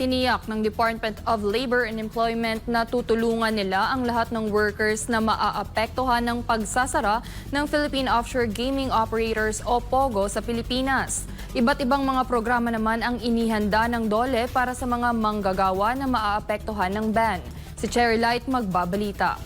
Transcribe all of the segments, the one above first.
Tiniyak ng Department of Labor and Employment na tutulungan nila ang lahat ng workers na maaapektuhan ng pagsasara ng Philippine Offshore Gaming Operators o POGO sa Pilipinas. Iba't ibang mga programa naman ang inihanda ng DOLE para sa mga manggagawa na maaapektuhan ng ban. Si Cherry Light magbabalita.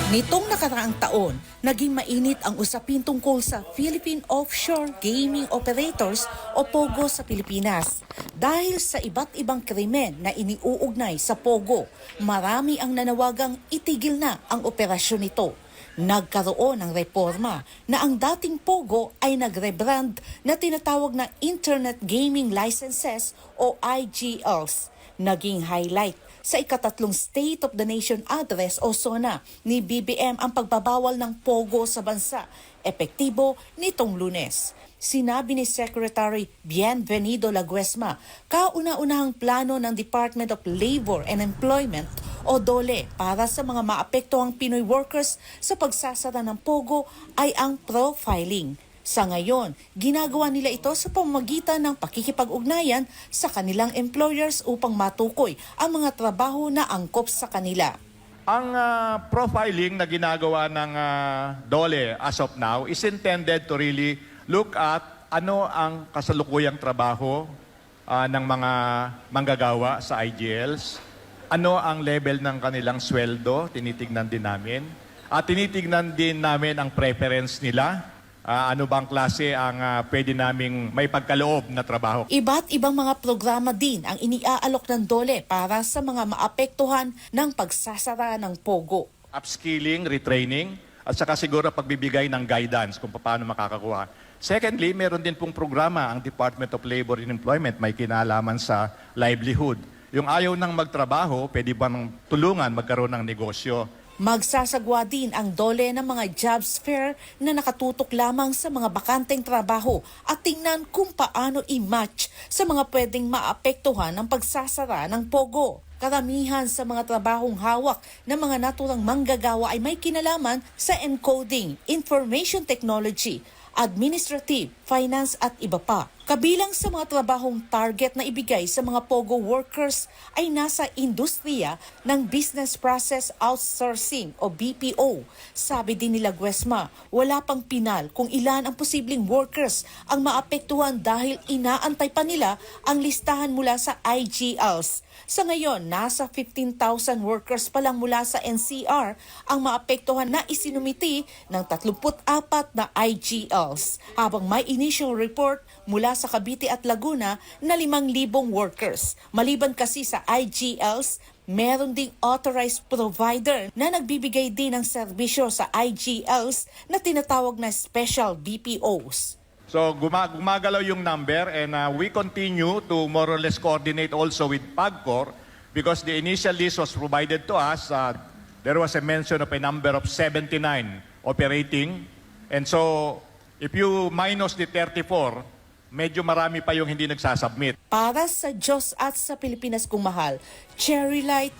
Nitong nakaraang taon, naging mainit ang usapin tungkol sa Philippine Offshore Gaming Operators o POGO sa Pilipinas. Dahil sa iba't ibang krimen na iniuugnay sa POGO, marami ang nanawagang itigil na ang operasyon nito. Nagkaroon ng reforma na ang dating POGO ay nag-rebrand na tinatawag na Internet Gaming Licenses o IGLs. Naging highlight sa ikatatlong State of the Nation Address o SONA ni BBM ang pagbabawal ng POGO sa bansa, epektibo nitong Lunes. Sinabi ni Secretary Bienvenido Laguesma, kauna-unahang plano ng Department of Labor and Employment o DOLE para sa mga maapektuhang Pinoy workers sa pagsasara ng POGO ay ang profiling. Sa ngayon, ginagawa nila ito sa pamamagitan ng pakikipag-ugnayan sa kanilang employers upang matukoy ang mga trabaho na angkop sa kanila. Ang profiling na ginagawa ng DOLE as of now is intended to really look at ano ang kasalukuyang trabaho ng mga manggagawa sa IGLs, ano ang level ng kanilang sweldo, tinitignan din namin, at tinitignan din namin ang preference nila. Ano bang klase ang pwede naming may pagkaloob na trabaho. Iba't ibang mga programa din ang iniaalok ng DOLE para sa mga maapektuhan ng pagsasara ng POGO. Upskilling, retraining, at saka siguro pagbibigay ng guidance kung paano makakakuha. Secondly, meron din pong programa ang Department of Labor and Employment may kinalaman sa livelihood. Yung ayaw nang magtrabaho, pwede bang tulungan magkaroon ng negosyo. Magsasagwa din ang DOLE ng mga jobs fair na nakatutok lamang sa mga bakanteng trabaho at tingnan kung paano i-match sa mga pwedeng maapektuhan ng pagsasara ng POGO. Karamihan sa mga trabahong hawak ng mga naturang manggagawa ay may kinalaman sa encoding, information technology, administrative, finance at iba pa. Kabilang sa mga trabahong target na ibigay sa mga POGO workers ay nasa industriya ng Business Process Outsourcing o BPO. Sabi din nila Guesma, wala pang pinal kung ilan ang posibleng workers ang maapektuhan dahil inaantay pa nila ang listahan mula sa IGLs. Sa ngayon, nasa 15,000 workers pa lang mula sa NCR ang maapektuhan na isinumiti ng 34 na IGLs, habang may initial report mula sa Cavite at Laguna na 5,000 workers. Maliban kasi sa IGLs, meron ding authorized provider na nagbibigay din ng serbisyo sa IGLs na tinatawag na special BPOs. So gumagalaw yung number and we continue to more or less coordinate also with PAGCOR because the initial list was provided to us. There was a mention of a number of 79 operating. And so if you minus the 34, medyo marami pa yung hindi nagsasubmit. Para sa Diyos at sa Pilipinas kung mahal, Cherry Light,